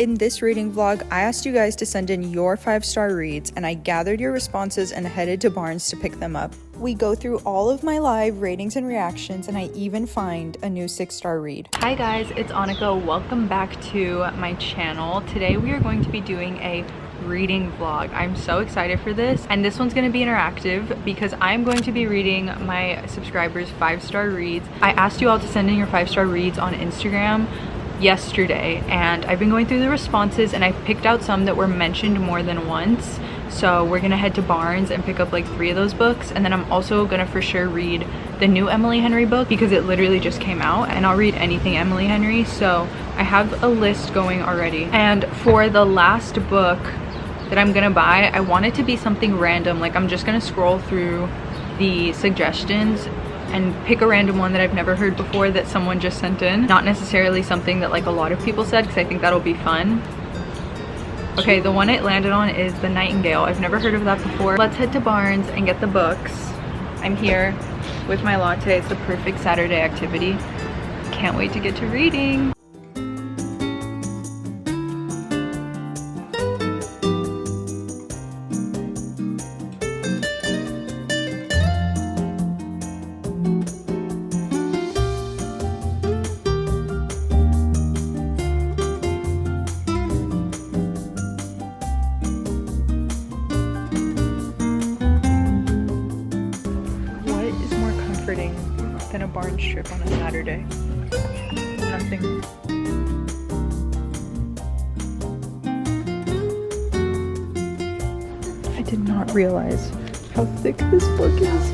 In this reading vlog, I asked you guys to send in your 5-star reads and I gathered your responses and headed to Barnes to pick them up. We go through all of my live ratings and reactions, and I even find a new 6-star read. Hi guys, it's Annika. Welcome back to my channel. Today we are going to be doing a reading vlog. I'm so excited for this, and this one's going to be interactive because I'm going to be reading my subscribers' 5-star reads. I asked you all to send in your 5-star reads on Instagram yesterday, and I've been going through the responses and I picked out some that were mentioned more than once. So we're gonna head to Barnes and pick up like 3 of those books, and then I'm also gonna for sure read the new Emily Henry book because it literally just came out, and I'll read anything Emily Henry. So I have a list going already. And for the last book that I'm gonna buy, I want it to be something random. Like I'm just gonna scroll through the suggestions and pick a random one that I've never heard before that someone just sent in. Not necessarily something that like a lot of people said, because I think that'll be fun. Okay, the one it landed on is The Nightingale. I've never heard of that before. Let's head to Barnes and get the books. I'm here with my latte. It's the perfect Saturday activity. Can't wait to get to reading. Than a Barnes trip on a Saturday. Nothing. I did not realize how thick this book is.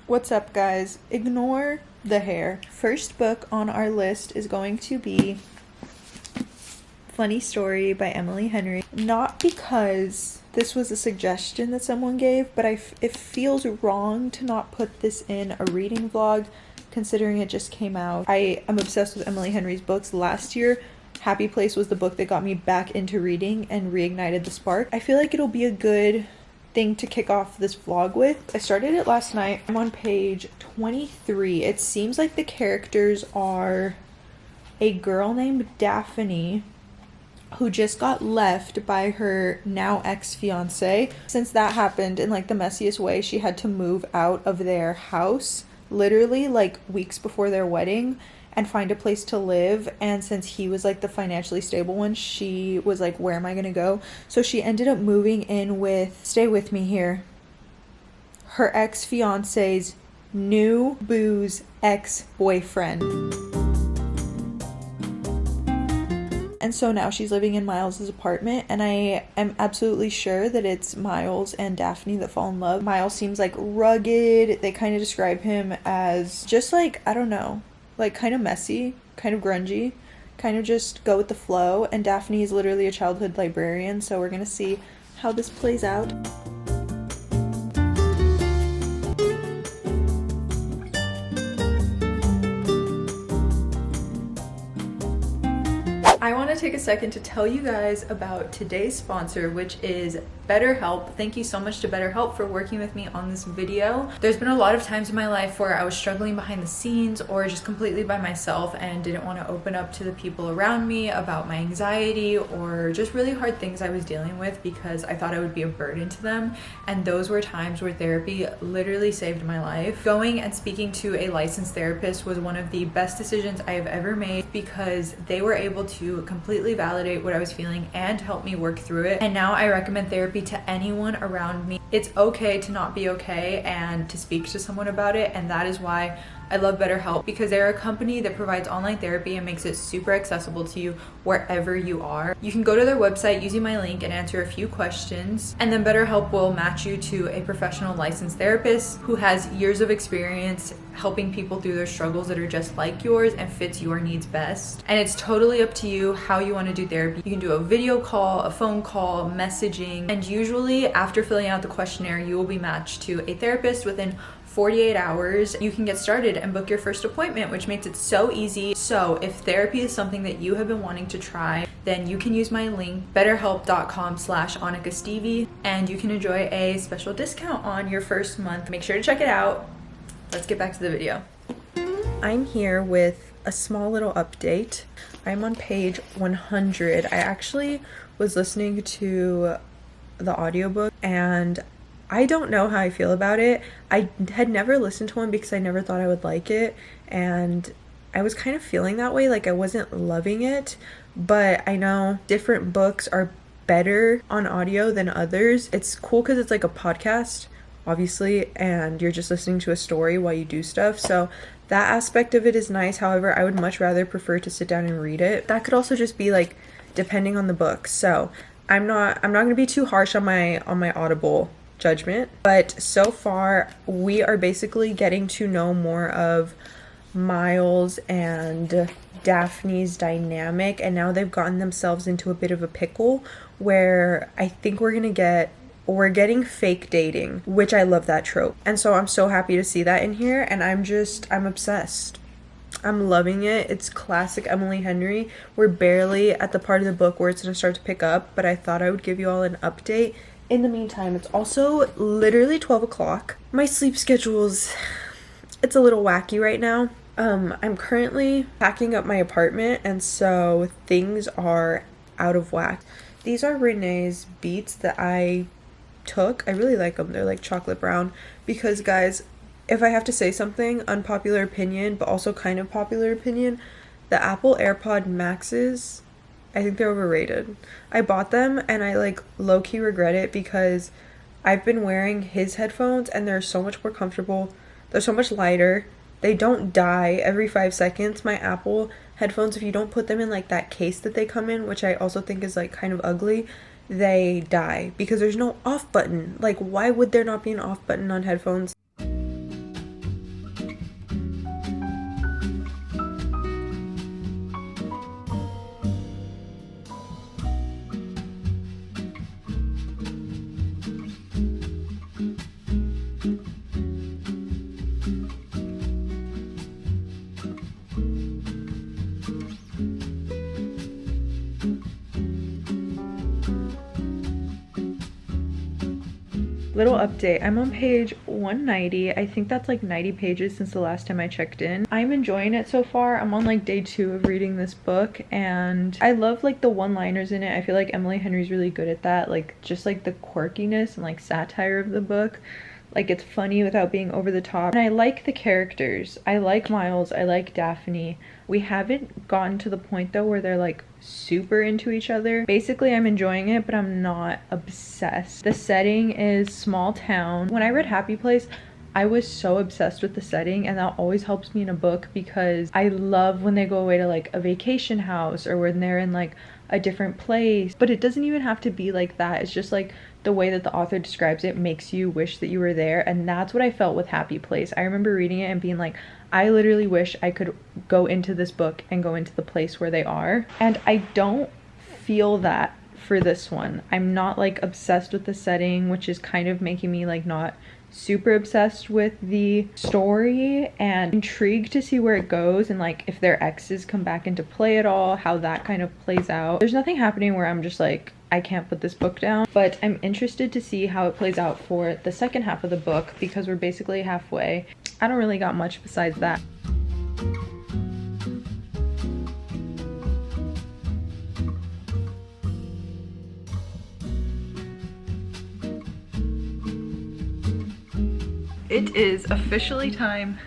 What's up, guys? Ignore the hair. First book on our list is going to be Funny Story by Emily Henry. Not because this was a suggestion that someone gave, but it feels wrong to not put this in a reading vlog considering it just came out. I am obsessed with Emily Henry's books. Last year, Happy Place was the book that got me back into reading and reignited the spark. I feel like it'll be a good thing to kick off this vlog with. I started it last night. I'm on page 23. It seems like the characters are a girl named Daphne who just got left by her now ex-fiance. Since that happened in like the messiest way, she had to move out of their house literally like weeks before their wedding and find a place to live. And since he was like the financially stable one, she was like, where am I gonna go? So she ended up moving in with, stay with me here, her ex-fiance's new booze ex-boyfriend. And so now she's living in Miles's apartment, and I am absolutely sure that it's Miles and Daphne that fall in love. Miles seems like rugged. They kind of describe him as just like, I don't know, like kind of messy, kind of grungy, kind of just go with the flow. And Daphne is literally a childhood librarian, so we're gonna see how this plays out. I want to take a second to tell you guys about today's sponsor, which is BetterHelp. Thank you so much to BetterHelp for working with me on this video. There's been a lot of times in my life where I was struggling behind the scenes or just completely by myself and didn't want to open up to the people around me about my anxiety or just really hard things I was dealing with because I thought I would be a burden to them. And those were times where therapy literally saved my life. Going and speaking to a licensed therapist was one of the best decisions I have ever made because they were able to completely validate what I was feeling and help me work through it. And now I recommend therapy to anyone around me. It's okay to not be okay and to speak to someone about it, and that is why I love BetterHelp, because they're a company that provides online therapy and makes it super accessible to you wherever you are. You can go to their website using my link and answer a few questions, and then BetterHelp will match you to a professional licensed therapist who has years of experience helping people through their struggles that are just like yours and fits your needs best. And it's totally up to you how you want to do therapy. You can do a video call, a phone call, messaging, and usually after filling out the questionnaire, you will be matched to a therapist within 48 hours. You can get started and book your first appointment, which makes it so easy. So if therapy is something that you have been wanting to try, then you can use my link, betterhelp.com/AnnikaStevie, and you can enjoy a special discount on your first month. Make sure to check it out. Let's get back to the video. I'm here with a small little update. I'm on page 100. I actually was listening to the audiobook and I don't know how I feel about it. I had never listened to one because I never thought I would like it, and I was kind of feeling that way, like I wasn't loving it, but I know different books are better on audio than others. It's cool because it's like a podcast, obviously, and you're just listening to a story while you do stuff, so that aspect of it is nice. However, I would much rather prefer to sit down and read it. That could also just be like depending on the book, so I'm not going to be too harsh on my Audible judgment, but so far we are basically getting to know more of Miles and Daphne's dynamic, and now they've gotten themselves into a bit of a pickle where I think we're getting fake dating, which I love that trope. And so I'm so happy to see that in here, and I'm obsessed. I'm loving it. It's classic Emily Henry. We're barely at the part of the book where it's going to start to pick up, but I thought I would give you all an update. In the meantime, it's also literally 12 o'clock. My sleep schedule's, it's a little wacky right now. I'm currently packing up my apartment, and so things are out of whack. These are Renee's beats that I took. I really like them. They're like chocolate brown because, guys, if I have to say something, unpopular opinion, but also kind of popular opinion, the Apple AirPod Maxes, I think they're overrated. I bought them and I like low-key regret it because I've been wearing his headphones and they're so much more comfortable. They're so much lighter. They don't die every 5 seconds. My Apple headphones, if you don't put them in like that case that they come in, which I also think is like kind of ugly, they die because there's no off button. Like, why would there not be an off button on headphones? Little update, I'm on page 190. I think that's like 90 pages since the last time I checked in. I'm enjoying it so far. I'm on like day 2 of reading this book, and I love like the one-liners in it. I feel like Emily Henry's really good at that, like just like the quirkiness and like satire of the book. Like, it's funny without being over the top. And I like the characters. I like Miles. I like Daphne. We haven't gotten to the point though where they're like super into each other. Basically, I'm enjoying it, but I'm not obsessed. The setting is small town. When I read Happy Place, I was so obsessed with the setting, and that always helps me in a book because I love when they go away to like a vacation house or when they're in like a different place. But it doesn't even have to be like that. It's just like the way that the author describes it makes you wish that you were there, and that's what I felt with Happy Place. I remember reading it and being like, I literally wish I could go into this book and go into the place where they are. And I don't feel that for this one. I'm not like obsessed with the setting, which is kind of making me like not super obsessed with the story, and intrigued to see where it goes and like if their exes come back into play at all, how that kind of plays out. There's nothing happening where I'm just like, I can't put this book down, but I'm interested to see how it plays out for the second half of the book because we're basically halfway. I don't really got much besides that. It is officially time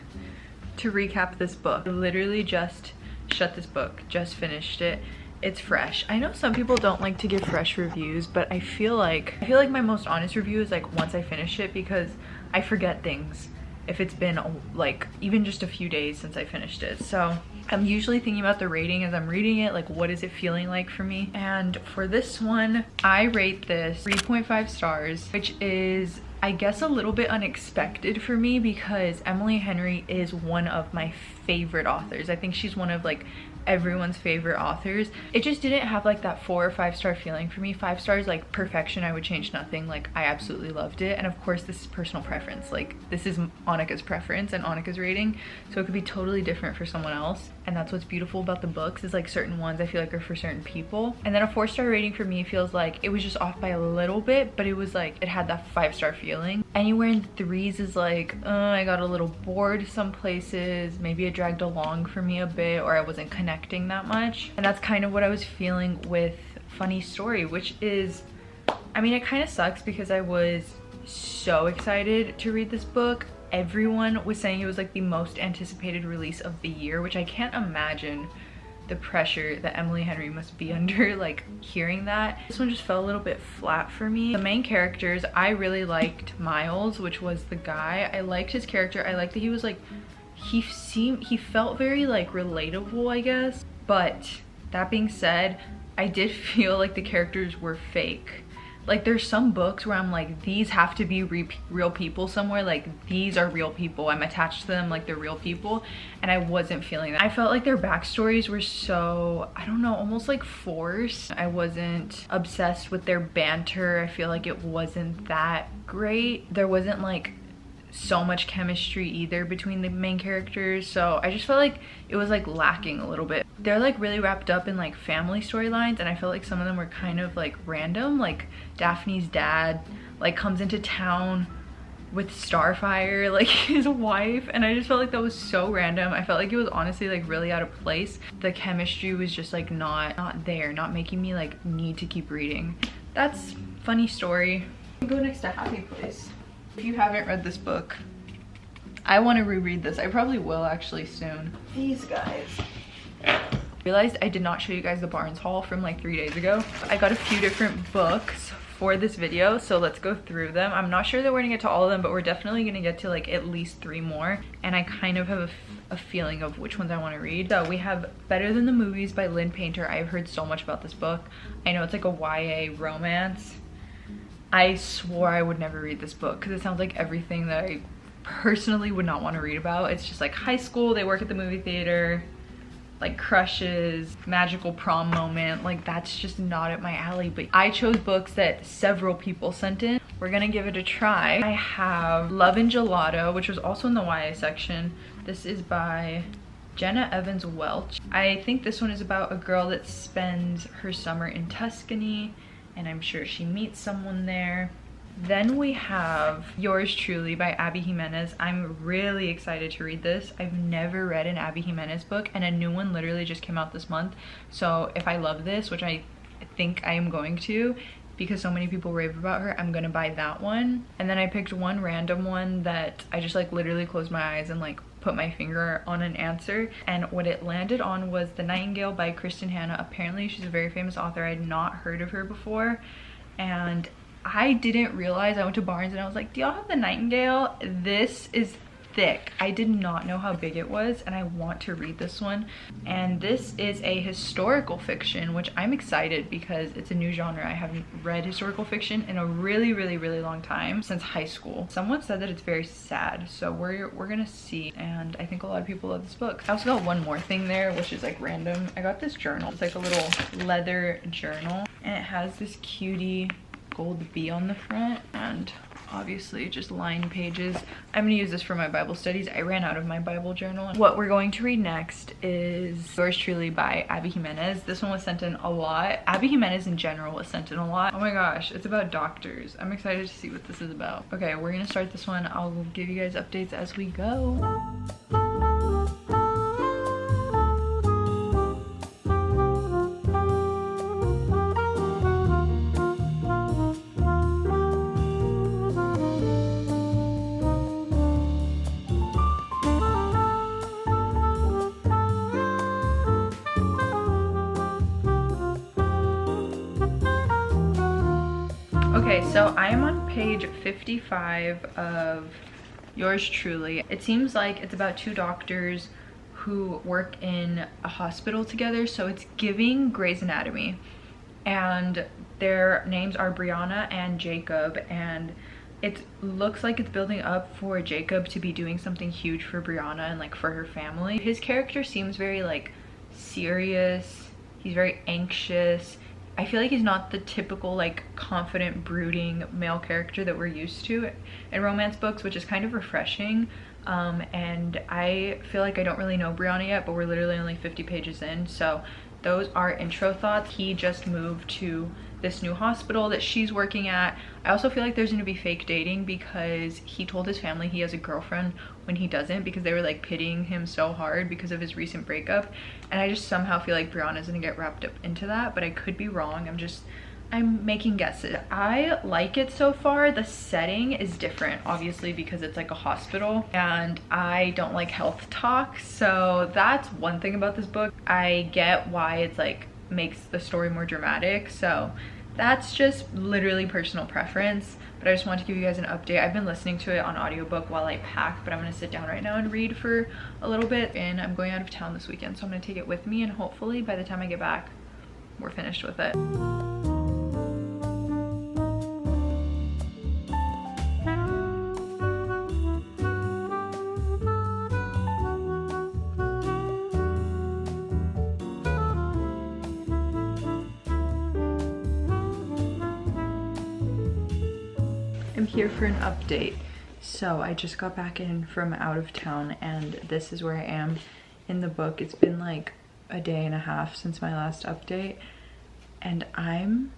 to recap this book. I literally just shut this book, just finished it. It's fresh. I know some people don't like to give fresh reviews, but I feel like my most honest review is like once I finish it, because I forget things if it's been like even just a few days since I finished it. So I'm usually thinking about the rating as I'm reading it, like what is it feeling like for me? And for this one, I rate this 3.5 stars, which is, I guess, a little bit unexpected for me because Emily Henry is one of my favorite authors. I think she's one of like everyone's favorite authors. It just didn't have like that 4 or 5 star feeling for me. 5 stars, like perfection, I would change nothing. Like, I absolutely loved it. And of course, this is personal preference. Like, this is Annika's preference and Annika's rating, so it could be totally different for someone else. And that's what's beautiful about the books, is like certain ones I feel like are for certain people. And then a 4 star rating for me feels like it was just off by a little bit, but it was like it had that 5 star feel. feeling. Anywhere in threes is like, I got a little bored some places, maybe it dragged along for me a bit, or I wasn't connecting that much. And that's kind of what I was feeling with Funny Story, which is, I mean, it kind of sucks because I was so excited to read this book. Everyone was saying it was like the most anticipated release of the year, which I can't imagine the pressure that Emily Henry must be under, like hearing that. This one just fell a little bit flat for me. The main characters, I really liked Miles, which was the guy. I liked his character. I liked that he was like, he felt very like relatable, I guess. But that being said, I did feel like the characters were fake. Like there's some books where I'm like, these have to be real people somewhere, like these are real people, I'm attached to them like they're real people, and I wasn't feeling that. I felt like their backstories were so, I don't know, almost like forced. I wasn't obsessed with their banter. I feel like it wasn't that great. There wasn't like so much chemistry either between the main characters, so I just felt like it was like lacking a little bit. They're like really wrapped up in like family storylines, and I felt like some of them were kind of like random. Like Daphne's dad like comes into town with Starfire, like his wife, and I just felt like that was so random. I felt like it was honestly like really out of place. The chemistry was just like not there, not making me like need to keep reading. That's Funny Story. Go next to Happy Place. If you haven't read this book, I want to reread this. I probably will actually soon. These guys. I realized I did not show you guys the Barnes haul from like 3 days ago. I got a few different books for this video, so let's go through them. I'm not sure that we're gonna get to all of them, but we're definitely gonna get to like at least 3 more, and I kind of have a feeling of which ones I want to read. So we have Better Than the Movies by Lynn Painter. I've heard so much about this book. I know it's like a YA romance. I swore I would never read this book because it sounds like everything that I personally would not want to read about. It's just like high school, they work at the movie theater, like crushes, magical prom moment, like that's just not at my alley. But I chose books that several people sent in. We're gonna give it a try. I have Love and Gelato, which was also in the YA section. This is by Jenna Evans Welch. I think this one is about a girl that spends her summer in Tuscany, and I'm sure she meets someone there. Then we have Yours Truly by Abby Jimenez. I'm really excited to read this. I've never read an Abby Jimenez book, and a new one literally just came out this month. So if I love this, which I think I am going to, because so many people rave about her, I'm gonna buy that one. And then I picked one random one that I just like literally closed my eyes and like put my finger on an answer, and what it landed on was The Nightingale by Kristen Hanna. Apparently she's a very famous author. I had not heard of her before, and I didn't realize. I went to Barnes and I was like, do y'all have The Nightingale? This is thick. I did not know how big it was, and I want to read this one. And this is a historical fiction, which I'm excited because it's a new genre. I haven't read historical fiction in a really long time, since high school. Someone said that it's very sad, so we're gonna see, and I think a lot of people love this book. I also got one more thing there, which is like random. I got this journal. It's like a little leather journal, and it has this cutie gold bee on the front, and obviously just lined pages. I'm gonna use this for my Bible studies. I ran out of my Bible journal. What we're going to read next is Yours Truly by Abby Jimenez. This one was sent in a lot. Abby Jimenez in general was sent in a lot. Oh my gosh, it's about doctors. I'm excited to see what this is about. Okay, we're gonna start this one. I'll give you guys updates as we go. Okay, so I am on page 55 of Yours Truly. It seems like it's about 2 doctors who work in a hospital together, so it's giving Grey's Anatomy. And their names are Brianna and Jacob, and it looks like it's building up for Jacob to be doing something huge for Brianna and like for her family. His character seems very like serious. He's very anxious. I feel like he's not the typical like confident, brooding male character that we're used to in romance books, which is kind of refreshing. And I feel like I don't really know Brianna yet, but we're literally only 50 pages in. So those are intro thoughts. He just moved to this new hospital that she's working at. I also feel like there's gonna be fake dating because he told his family he has a girlfriend when he doesn't, because they were like pitying him so hard because of his recent breakup. And I just somehow feel like Brianna's gonna get wrapped up into that, but I could be wrong. I'm making guesses. I like it so far. The setting is different, obviously, because it's like a hospital, and I don't like health talk, so that's one thing about this book. I get why it's like makes the story more dramatic, so that's just literally personal preference. But I just wanted to give you guys an update. I've been listening to it on audiobook while I pack, but I'm gonna sit down right now and read for a little bit. And I'm going out of town this weekend, so I'm gonna take it with me, and hopefully by the time I get back, we're finished with it. I'm here for an update. So I just got back in from out of town, and this is where I am in the book. It's been like a day and a half since my last update, and I'm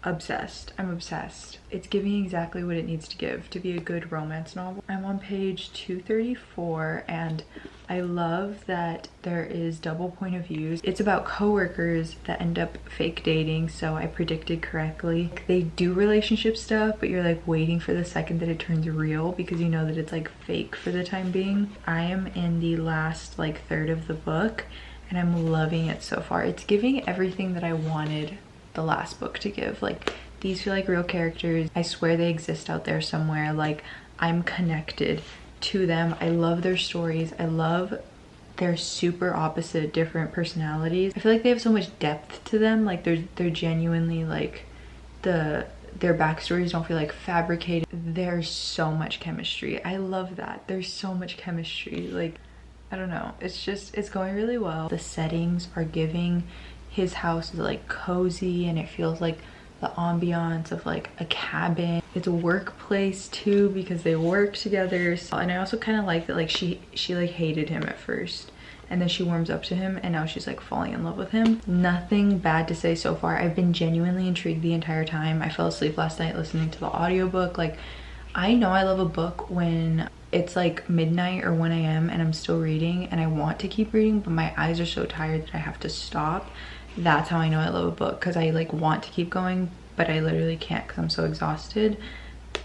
obsessed. I'm obsessed. It's giving exactly what it needs to give to be a good romance novel. I'm on page 234, and I love that there is double point of views. It's about coworkers that end up fake dating, so I predicted correctly. They do relationship stuff, but you're like waiting for the second that it turns real because you know that it's like fake for the time being. I am in the last like third of the book, and I'm loving it so far. It's giving everything that I wanted the last book to give. Like, these feel like real characters. I swear they exist out there somewhere. Like, I'm connected to them. I love their stories. I love their super opposite different personalities. I feel like they have so much depth to them. Like, they're genuinely like their backstories don't feel like fabricated. There's so much chemistry. I love that. There's so much chemistry. Like, I don't know, it's going really well. The settings are giving. His house is like cozy, and it feels like the ambiance of like a cabin. It's a workplace too because they work together. And I also kind of like that like she like hated him at first, and then she warms up to him, and now she's like falling in love with him. Nothing bad to say so far. I've been genuinely intrigued the entire time. I fell asleep last night listening to the audiobook. Like, I know I love a book when it's like midnight or 1 a.m. and I'm still reading and I want to keep reading, but my eyes are so tired that I have to stop. That's how I know I love a book, because I like want to keep going, but I literally can't because I'm so exhausted.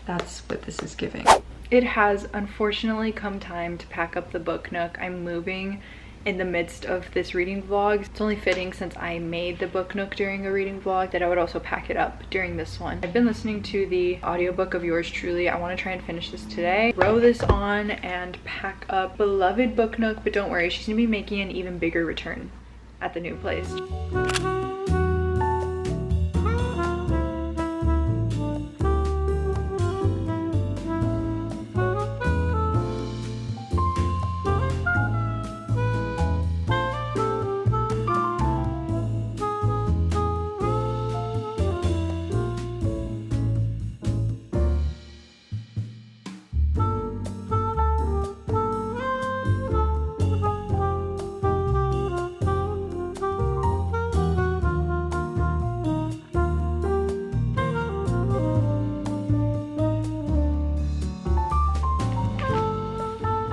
That's what this is giving. It has unfortunately come time to pack up the book nook. I'm moving in the midst of this reading vlog. It's only fitting, since I made the book nook during a reading vlog, that I would also pack it up during this one. I've been listening to the audiobook of yours truly. I want to try and finish this today, row this on, and pack up beloved book nook. But don't worry, she's gonna be making an even bigger return at the new place.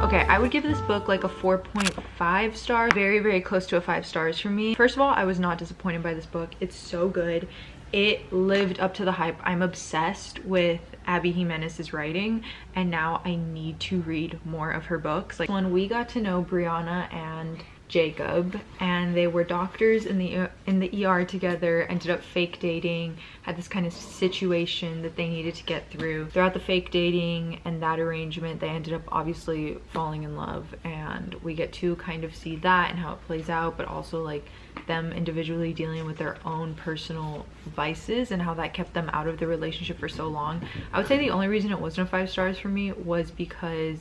Okay, I would give this book like a 4.5 star. Very, very close to a 5 stars for me. First of all, I was not disappointed by this book. It's so good. It lived up to the hype. I'm obsessed with Abby Jimenez's writing, and now I need to read more of her books. Like, when we got to know Brianna and Jacob, and they were doctors in the ER together, ended up fake dating, had this kind of situation that they needed to get through. Throughout the fake dating and that arrangement, they ended up obviously falling in love, and we get to kind of see that and how it plays out, but also like them individually dealing with their own personal vices and how that kept them out of the relationship for so long. I would say the only reason it wasn't a 5 stars for me was because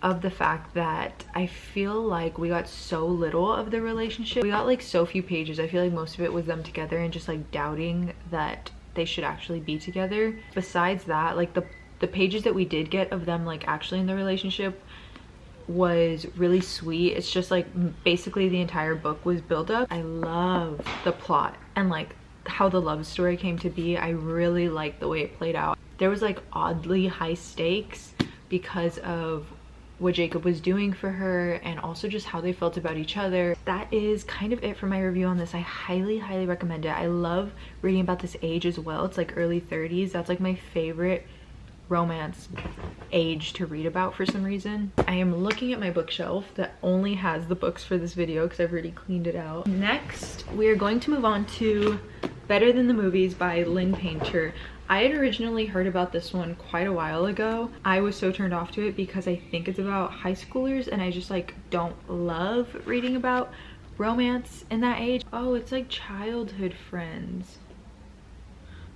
of the fact that I feel like we got so little of the relationship. We got like so few pages. I feel like most of it was them together and just like doubting that they should actually be together. Besides that, like the pages that we did get of them like actually in the relationship was really sweet. It's just like basically the entire book was built up. I love the plot and like how the love story came to be. I really liked the way it played out. There was like oddly high stakes because of what Jacob was doing for her and also just how they felt about each other. That is kind of it for my review on this. I highly recommend it. I love reading about this age as well. It's like early 30s. That's like my favorite romance age to read about for some reason. I am looking at my bookshelf that only has the books for this video because I've already cleaned it out. Next, we are going to move on to Better Than the Movies by Lynn Painter. I had originally heard about this one quite a while ago. I was so turned off to it because I think it's about high schoolers and I just like don't love reading about romance in that age. Oh, it's like childhood friends.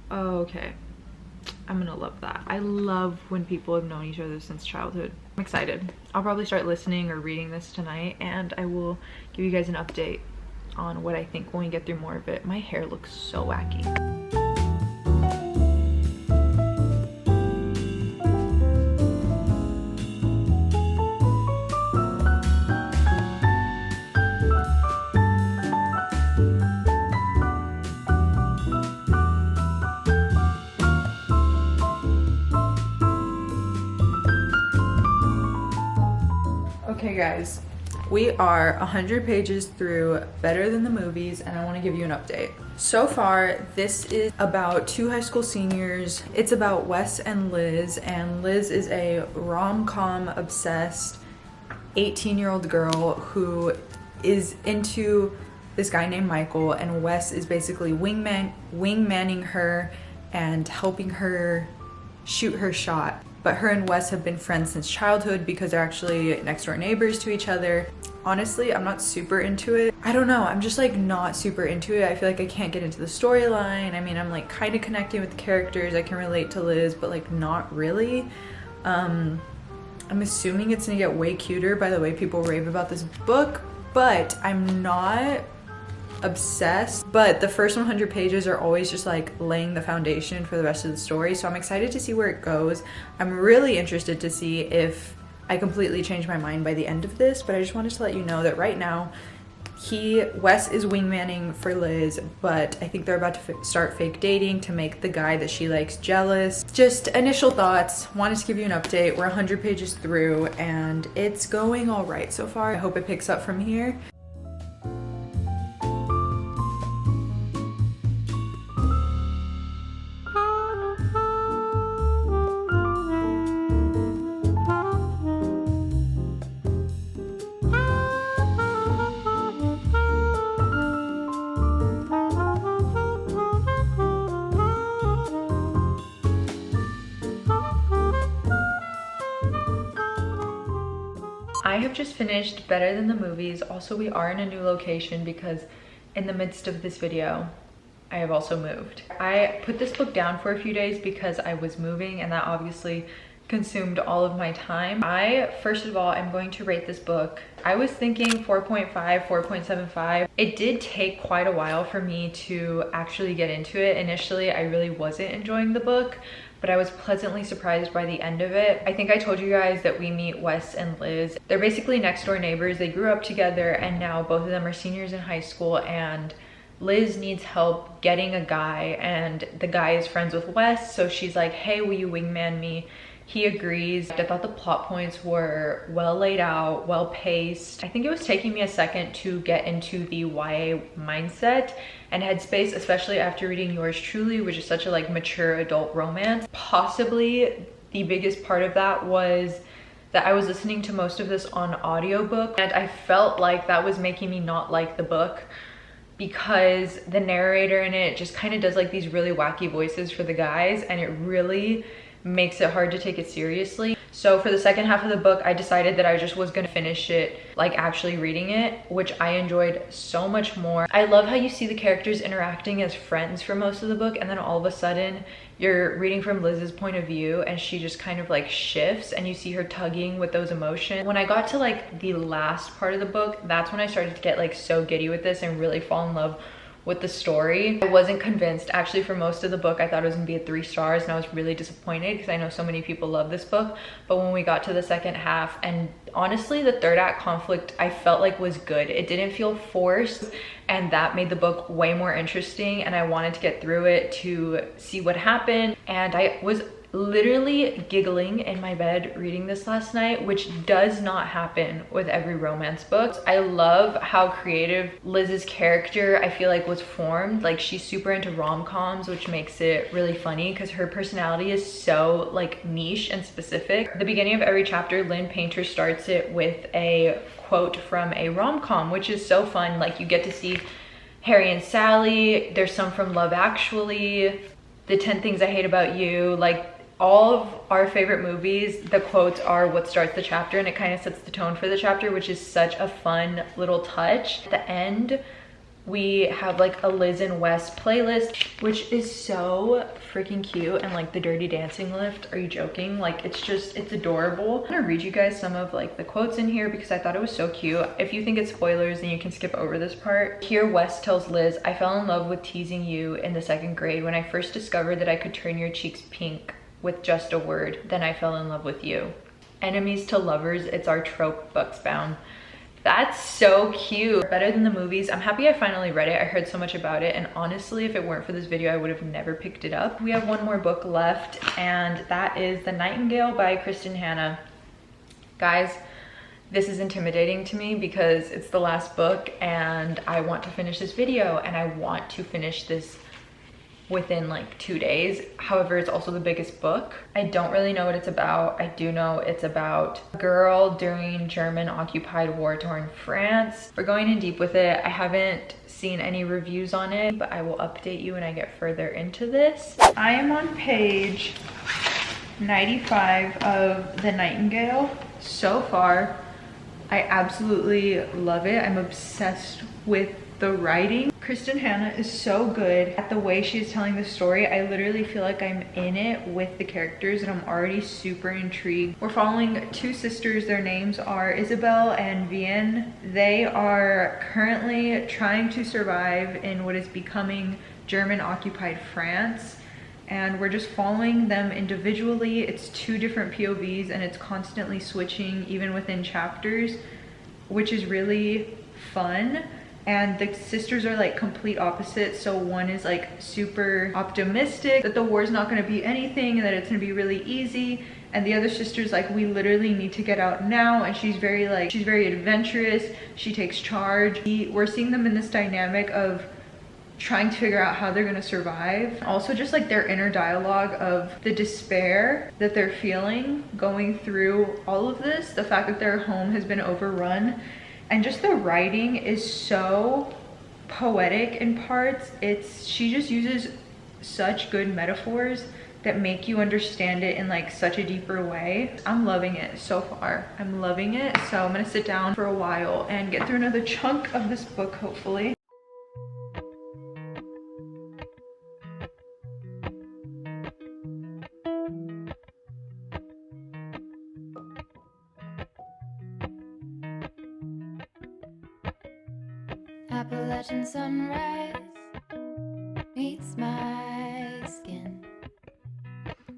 Oh, okay. I'm gonna love that. I love when people have known each other since childhood. I'm excited. I'll probably start listening or reading this tonight and I will give you guys an update on what I think when we get through more of it. My hair looks so wacky. Okay guys, we are 100 pages through Better Than the Movies and I want to give you an update. So far, this is about two high school seniors. It's about Wes and Liz is a rom-com obsessed 18-year-old girl who is into this guy named Michael, and Wes is basically wingmanning her and helping her shoot her shot. But her and Wes have been friends since childhood because they're actually next door neighbors to each other. Honestly, I'm not super into it. I don't know, I'm just like not super into it. I feel like I can't get into the storyline. I mean, I'm like kind of connecting with the characters. I can relate to Liz, but like not really. I'm assuming it's gonna get way cuter by the way people rave about this book, but I'm not obsessed. But the first 100 pages are always just like laying the foundation for the rest of the story, so I'm excited to see where it goes. I'm really interested to see if I completely change my mind by the end of this, but I just wanted to let you know that right now Wes is wingmanning for Liz, but I think they're about to start fake dating to make the guy that she likes jealous. Just initial thoughts, wanted to give you an update. We're 100 pages through and it's going all right so far. I hope it picks up from here. I have just finished Better Than the Movies. Also, we are in a new location because in the midst of this video, I have also moved. I put this book down for a few days because I was moving and that obviously consumed all of my time. First of all, I'm going to rate this book. I was thinking 4.5, 4.75. It did take quite a while for me to actually get into it. Initially, I really wasn't enjoying the book, but I was pleasantly surprised by the end of it. I think I told you guys that we meet Wes and Liz. They're basically next door neighbors. They grew up together and now both of them are seniors in high school, and Liz needs help getting a guy and the guy is friends with Wes, so she's like, hey, will you wingman me? He agrees. I thought the plot points were well laid out, well paced. I think it was taking me a second to get into the YA mindset and headspace, especially after reading Yours Truly, which is such a like mature adult romance. Possibly the biggest part of that was that I was listening to most of this on audiobook, and I felt like that was making me not like the book because the narrator in it just kind of does like these really wacky voices for the guys, and it really makes it hard to take it seriously. So for the second half of the book, I decided that I just was gonna finish it like actually reading it, which I enjoyed so much more. I love how you see the characters interacting as friends for most of the book, and then all of a sudden you're reading from Liz's point of view and she just kind of like shifts and you see her tugging with those emotions. When I got to like the last part of the book, that's when I started to get like so giddy with this and really fall in love with the story. I wasn't convinced. Actually, for most of the book, I thought it was gonna be a 3 stars, and I was really disappointed because I know so many people love this book. But when we got to the second half, and honestly, the third act conflict, I felt like was good. It didn't feel forced, and that made the book way more interesting, and I wanted to get through it to see what happened. And I was literally giggling in my bed reading this last night, which does not happen with every romance book. I love how creative Liz's character, I feel like, was formed. Like, she's super into rom-coms, which makes it really funny because her personality is so like niche and specific. At the beginning of every chapter, Lynn Painter starts it with a quote from a rom-com, which is so fun. Like, you get to see Harry and Sally, there's some from Love Actually, The 10 Things I Hate About You, like all of our favorite movies, the quotes are what starts the chapter, and it kind of sets the tone for the chapter, which is such a fun little touch. At the end, we have like a Liz and Wes playlist, which is so freaking cute, and like the Dirty Dancing lift, are you joking? Like, it's adorable. I'm gonna read you guys some of like the quotes in here because I thought it was so cute. If you think it's spoilers, then you can skip over this part. Here, Wes tells Liz, "I fell in love with teasing you in the 2nd grade when I first discovered that I could turn your cheeks pink with just a word. Then I fell in love with you. Enemies to lovers, it's our trope, Bucksbound." That's so cute. Better than the movies. I'm happy I finally read it. I heard so much about it, and honestly, if it weren't for this video, I would have never picked it up. We have one more book left, and that is The Nightingale by Kristen Hanna. Guys, this is intimidating to me because it's the last book, and I want to finish this video, and I want to finish this within like 2 days. However, it's also the biggest book. I don't really know what it's about. I do know it's about a girl during German occupied war-torn France. We're going in deep with it. I haven't seen any reviews on it, but I will update you when I get further into this. I am on page 95 of The Nightingale. So far, I absolutely love it. I'm obsessed with the writing. Kristen Hanna is so good at the way she's telling the story. I literally feel like I'm in it with the characters, and I'm already super intrigued. We're following 2 sisters. Their names are Isabel and Vienne. They are currently trying to survive in what is becoming German occupied France, and we're just following them individually. It's 2 different POVs, and it's constantly switching even within chapters, which is really fun. And the sisters are like complete opposites. So one is like super optimistic that the war's not going to be anything and that it's going to be really easy, and the other sister's like, we literally need to get out now. And she's very adventurous. She takes charge. We're seeing them in this dynamic of trying to figure out how they're going to survive. Also, just like their inner dialogue of the despair that they're feeling going through all of this, the fact that their home has been overrun. And just the writing is so poetic in parts. She just uses such good metaphors that make you understand it in like such a deeper way. I'm loving it so far. I'm loving it. So I'm gonna sit down for a while and get through another chunk of this book, hopefully. Appalachian sunrise meets my skin.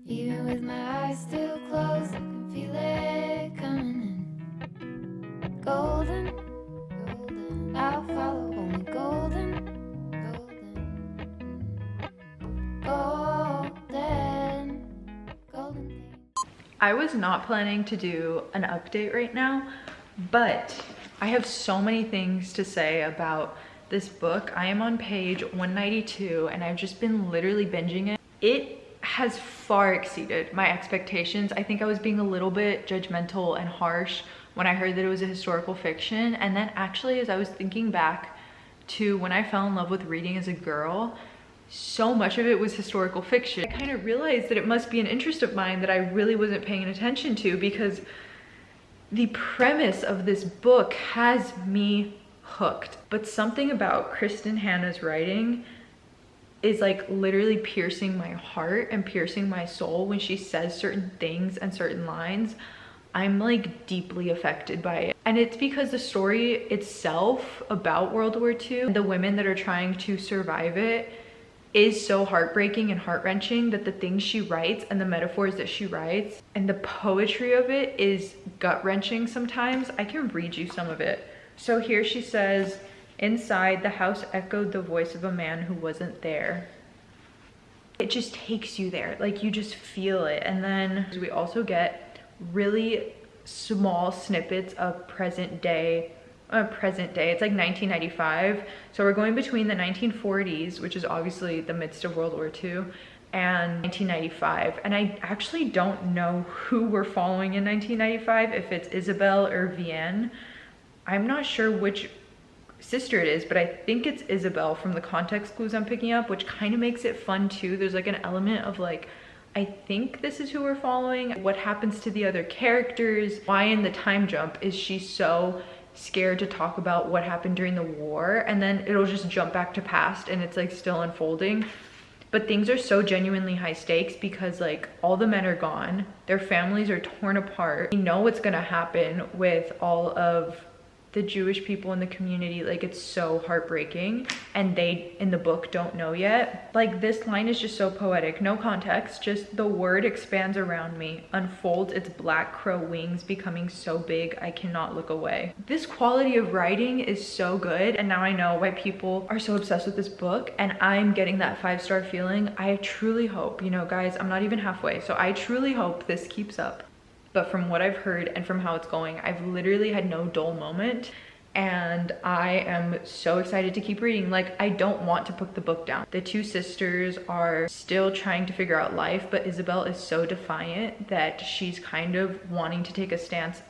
Even with my eyes still closed, I can feel it coming in. Golden, golden, I'll follow only golden, golden, golden, golden things. I was not planning to do an update right now, but I have so many things to say about this book. I am on page 192, and I've just been literally binging it. It has far exceeded my expectations. I think I was being a little bit judgmental and harsh when I heard that it was a historical fiction. And then actually, as I was thinking back to when I fell in love with reading as a girl, so much of it was historical fiction. I kind of realized that it must be an interest of mine that I really wasn't paying attention to, because the premise of this book has me hooked. But something about Kristen Hanna's writing is like literally piercing my heart and piercing my soul when she says certain things and certain lines. I'm like deeply affected by it. And it's because the story itself about World War II and the women that are trying to survive it is so heartbreaking and heart-wrenching that the things she writes and the metaphors that she writes and the poetry of it is gut-wrenching sometimes. I can read you some of it. So here she says, inside the house echoed the voice of a man who wasn't there. It just takes you there, like you just feel it. And then we also get really small snippets of present day. It's like 1995, so we're going between the 1940s, which is obviously the midst of World War II, and 1995. And I actually don't know who we're following in 1995, if it's Isabel or Vienne. I'm not sure which sister it is, but I think it's Isabel from the context clues I'm picking up, which kind of makes it fun too. There's like an element of like, I think this is who we're following. What happens to the other characters? Why in the time jump is she so scared to talk about what happened during the war? And then it'll just jump back to past and it's like still unfolding. But things are so genuinely high stakes because like all the men are gone, their families are torn apart. We know what's gonna happen with all of the Jewish people in the community. Like it's so heartbreaking and they in the book don't know yet. Like this line is just so poetic, no context, just the word expands around me, unfolds its black crow wings, becoming so big I cannot look away. This quality of writing is so good, and now I know why people are so obsessed with this book, and I'm getting that 5-star feeling. I truly hope, you know guys, I'm not even halfway, so I truly hope this keeps up. But from what I've heard and from how it's going, I've literally had no dull moment, and I am so excited to keep reading. Like, I don't want to put the book down. The two sisters are still trying to figure out life, but Isabel is so defiant that she's kind of wanting to take a stance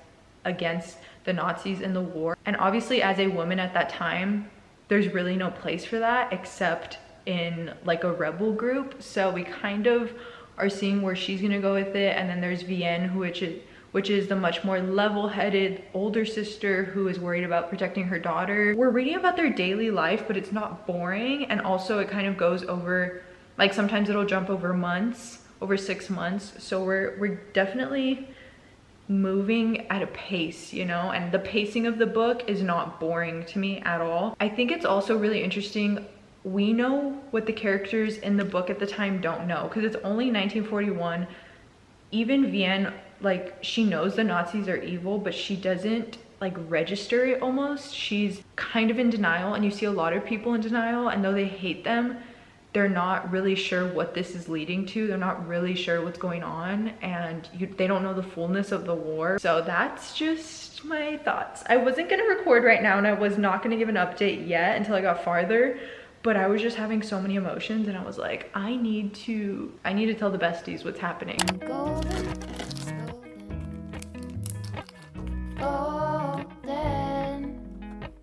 against the Nazis in the war. And obviously as a woman at that time, there's really no place for that except in like a rebel group. So we kind of are seeing where she's gonna go with it. And then there's Vienne, which is the much more level-headed older sister who is worried about protecting her daughter. We're reading about their daily life, but it's not boring. And also it kind of goes over, like sometimes it'll jump over months, over 6 months. So we're definitely moving at a pace, you know, and the pacing of the book is not boring to me at all. I think it's also really interesting. We know what the characters in the book at the time don't know, because it's only 1941. Even Vienne, like, she knows the Nazis are evil, but she doesn't like register it almost. She's kind of in denial, and you see a lot of people in denial, and though they hate them, they're not really sure what this is leading to. They're not really sure what's going on, and they don't know the fullness of the war. So that's just my thoughts. I wasn't gonna record right now, and I was not gonna give an update yet until I got farther. But I was just having so many emotions, and I was like, I need to tell the besties what's happening. Golden,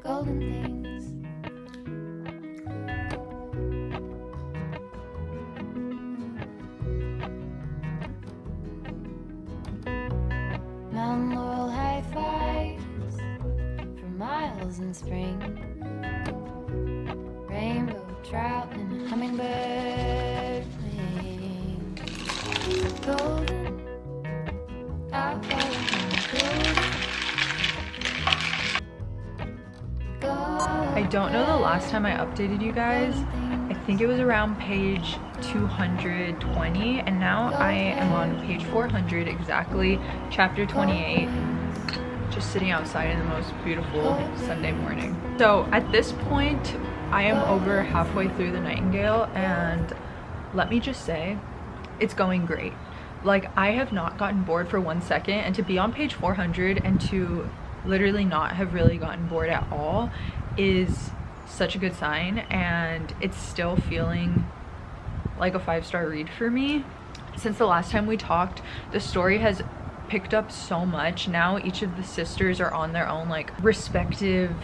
golden things. Mount Laurel high fives for miles in spring. Rainbow trout and hummingbird wing. Golden, I'll follow golden. I don't know the last time I updated you guys. I think it was around page 220, and now I am on page 400 exactly, chapter 28. Just sitting outside in the most beautiful Sunday morning. So at this point, I am over halfway through the Nightingale, and let me just say, it's going great. Like, I have not gotten bored for 1 second, and to be on page 400 and to literally not have really gotten bored at all is such a good sign, and it's still feeling like a 5-star read for me. Since the last time we talked, the story has picked up so much. Now each of the sisters are on their own like respective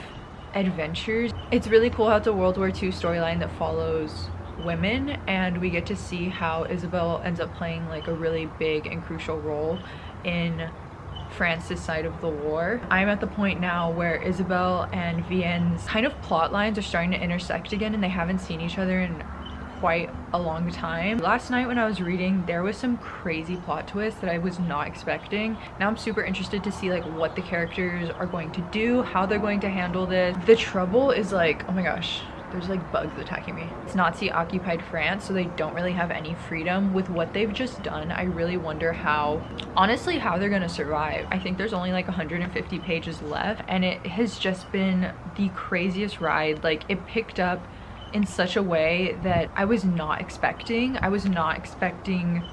adventures. It's really cool how it's a World War II storyline that follows women, and we get to see how Isabel ends up playing like a really big and crucial role in France's side of the war. I'm at the point now where Isabel and Vienne's kind of plot lines are starting to intersect again, and they haven't seen each other in quite a long time. Last night when I was reading, there was some crazy plot twists that I was not expecting. Now I'm super interested to see like what the characters are going to do, how they're going to handle this. The trouble is like, oh my gosh, there's like bugs attacking me. It's Nazi occupied France, so they don't really have any freedom. With what they've just done, I really wonder how, honestly, how they're gonna survive. I think there's only like 150 pages left, and it has just been the craziest ride. Like, it picked up in such a way that I was not expecting. I was not expecting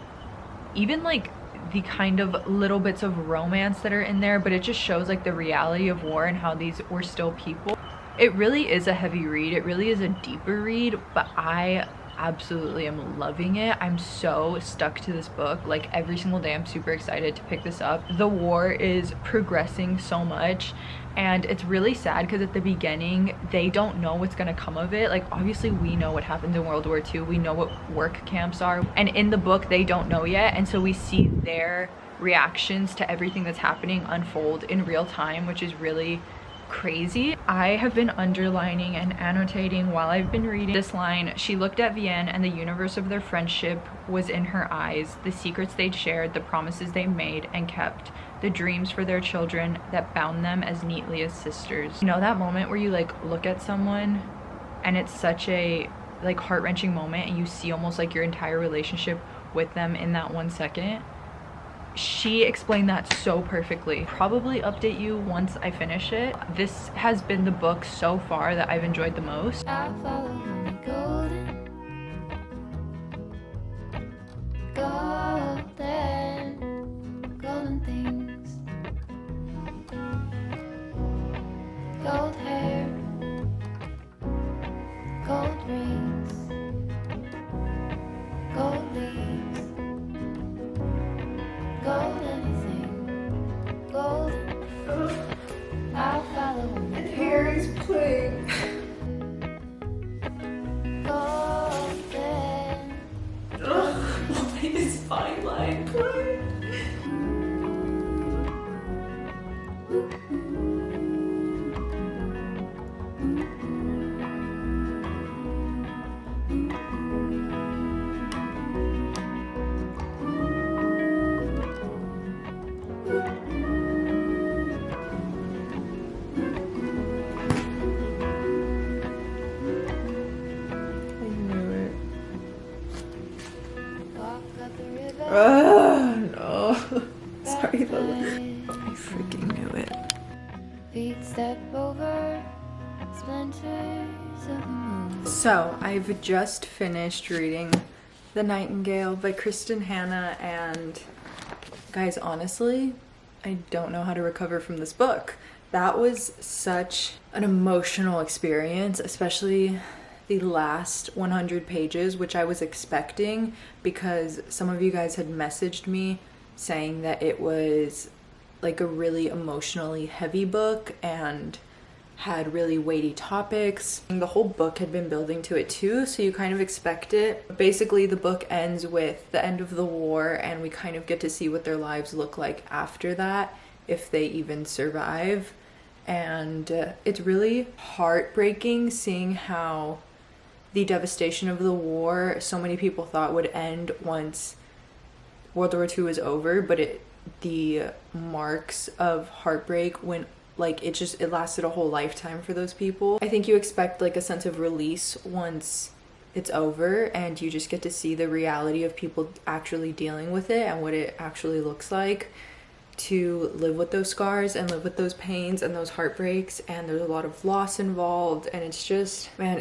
even like the kind of little bits of romance that are in there, but it just shows like the reality of war and how these were still people. It really is a heavy read. It really is a deeper read, but I absolutely am loving it. I'm so stuck to this book. Like, every single day I'm super excited to pick this up. The war is progressing so much, and it's really sad because at the beginning they don't know what's gonna come of it. Like, obviously we know what happened in World War II, we know what work camps are, and in the book they don't know yet, and so we see their reactions to everything that's happening unfold in real time, which is really crazy. I have been underlining and annotating while I've been reading this line. She looked at Vienne, and the universe of their friendship was in her eyes, the secrets they'd shared, the promises they made and kept, the dreams for their children that bound them as neatly as sisters. You know that moment where you like look at someone and it's such a like heart-wrenching moment, and you see almost like your entire relationship with them in that 1 second? She explained that so perfectly. Probably update you once I finish it. This has been the book so far that I've enjoyed the most. I follow only golden, golden things, gold hair, gold rings, gold leaves, gold anything, golden. I'll follow only And here he's playing. golden. Why is fine line playing? Oh no. Sorry, Lola. I freaking knew it. Feet step over splinters of the moon. So, I've just finished reading The Nightingale by Kristen Hanna, and guys, honestly, I don't know how to recover from this book. That was such an emotional experience, especially the last 100 pages, which I was expecting because some of you guys had messaged me saying that it was like a really emotionally heavy book and had really weighty topics. And the whole book had been building to it too, so you kind of expect it. Basically, the book ends with the end of the war, and we kind of get to see what their lives look like after that, if they even survive. And it's really heartbreaking seeing how the devastation of the war so many people thought would end once World War II was over, but the marks of heartbreak went like it lasted a whole lifetime for those people. I think you expect like a sense of release once it's over, and you just get to see the reality of people actually dealing with it and what it actually looks like to live with those scars and live with those pains and those heartbreaks, and there's a lot of loss involved, and it's just, man,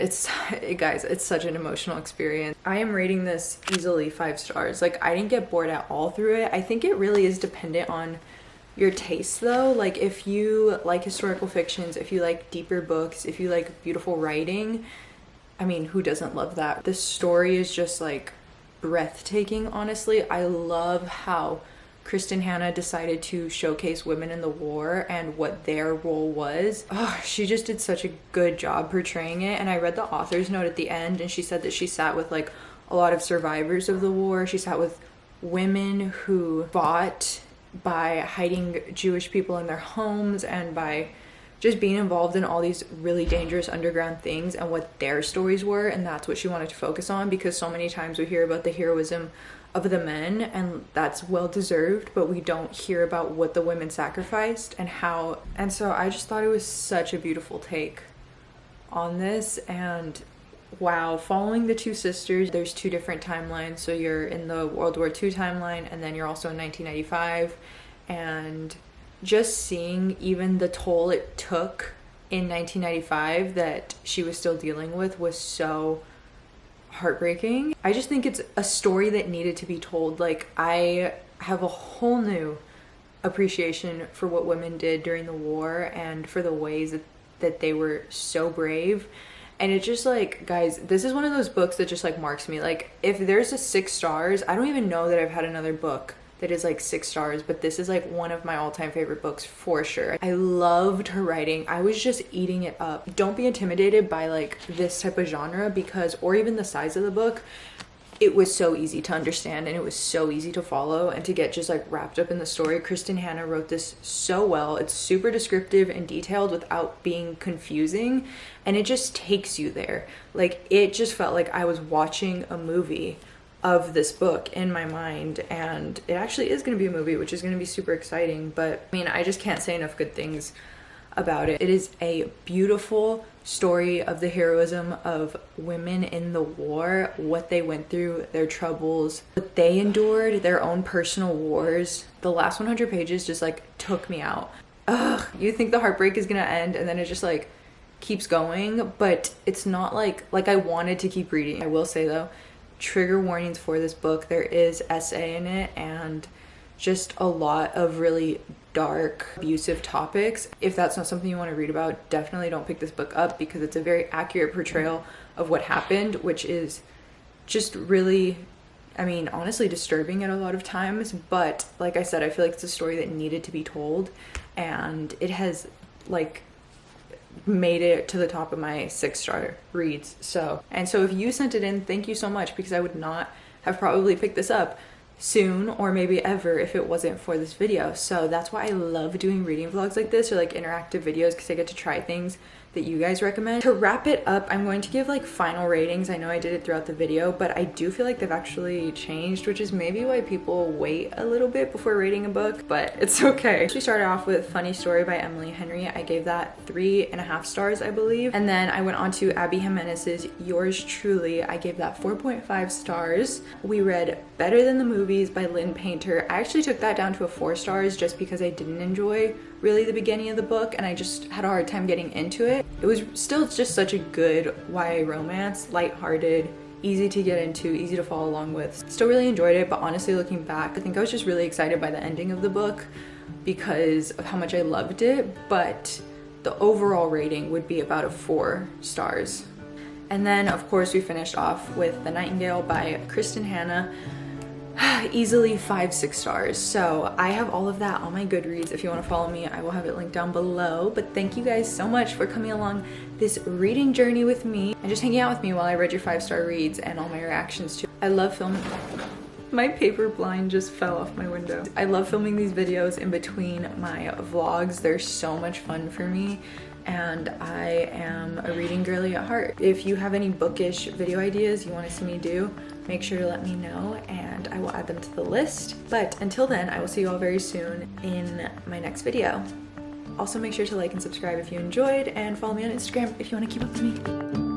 guys, it's such an emotional experience. I am rating this easily 5 stars. Like, I didn't get bored at all through it. I think it really is dependent on your taste though. Like, if you like historical fictions, if you like deeper books, if you like beautiful writing, I mean, who doesn't love that? The story is just like breathtaking, honestly. I love how Kristen Hanna decided to showcase women in the war and what their role was. Oh, she just did such a good job portraying it. And I read the author's note at the end, and she said that she sat with like a lot of survivors of the war. She sat with women who fought by hiding Jewish people in their homes and by just being involved in all these really dangerous underground things and what their stories were, and that's what she wanted to focus on, because so many times we hear about the heroism of the men, and that's well deserved, but we don't hear about what the women sacrificed and how. And so I just thought it was such a beautiful take on this. And wow, following the two sisters, there's two different timelines. So you're in the World War II timeline, and then you're also in 1995, and just seeing even the toll it took in 1995 that she was still dealing with was so heartbreaking. I just think it's a story that needed to be told. Like, I have a whole new appreciation for what women did during the war and for the ways that they were so brave. And it's just like, guys, this is one of those books that just like marks me. Like, if there's a 6 stars, I don't even know that I've had another book that is like 6 stars, but this is like one of my all-time favorite books for sure. I loved her writing. I was just eating it up. Don't be intimidated by like this type of genre, because, or even the size of the book, it was so easy to understand and it was so easy to follow and to get just like wrapped up in the story. Kristen Hanna wrote this so well. It's super descriptive and detailed without being confusing, and it just takes you there. Like, it just felt like I was watching a movie of this book in my mind, and it actually is going to be a movie, which is going to be super exciting. But I mean, I just can't say enough good things about it. It is a beautiful story of the heroism of women in the war, what they went through, their troubles, what they endured, their own personal wars. The last 100 pages just like took me out. Ugh, you think the heartbreak is gonna end, and then it just like keeps going, but it's not like I wanted to keep reading. I will say though, trigger warnings for this book. There is essay in it and just a lot of really dark, abusive topics. If that's not something you want to read about, definitely don't pick this book up, because it's a very accurate portrayal of what happened, which is just really, I mean, honestly disturbing at a lot of times. But like I said, I feel like it's a story that needed to be told, and it has like made it to the top of my 6-star reads. So if you sent it in, thank you so much, because I would not have probably picked this up soon or maybe ever if it wasn't for this video. So that's why I love doing reading vlogs like this, or like interactive videos, because I get to try things that you guys recommend. To wrap it up, I'm going to give like final ratings. I know I did it throughout the video, but I do feel like they've actually changed, which is maybe why people wait a little bit before rating a book, but it's okay. We started off with Funny Story by Emily Henry. I gave that 3.5 stars, I believe. And then I went on to Abby Jimenez's Yours Truly. I gave that 4.5 stars. We read Better Than the Movies by Lynn Painter. I actually took that down to a 4 stars just because I didn't enjoy really the beginning of the book, and I just had a hard time getting into it. It was still just such a good YA romance, lighthearted, easy to get into, easy to follow along with. Still really enjoyed it, but honestly looking back, I think I was just really excited by the ending of the book because of how much I loved it, but the overall rating would be about a 4 stars. And then of course we finished off with The Nightingale by Kristen Hanna. Easily 5-6 stars. So I have all of that on my Goodreads. If you want to follow me, I will have it linked down below. But thank you guys so much for coming along this reading journey with me and just hanging out with me while I read your 5-star reads and all my reactions too. I love filming. My paper blind just fell off my window. I love filming these videos in between my vlogs. They're so much fun for me, and I am a reading girly at heart. If you have any bookish video ideas you want to see me do, make sure to let me know and I will add them to the list. But until then, I will see you all very soon in my next video. Also make sure to like and subscribe if you enjoyed, and follow me on Instagram if you want to keep up with me.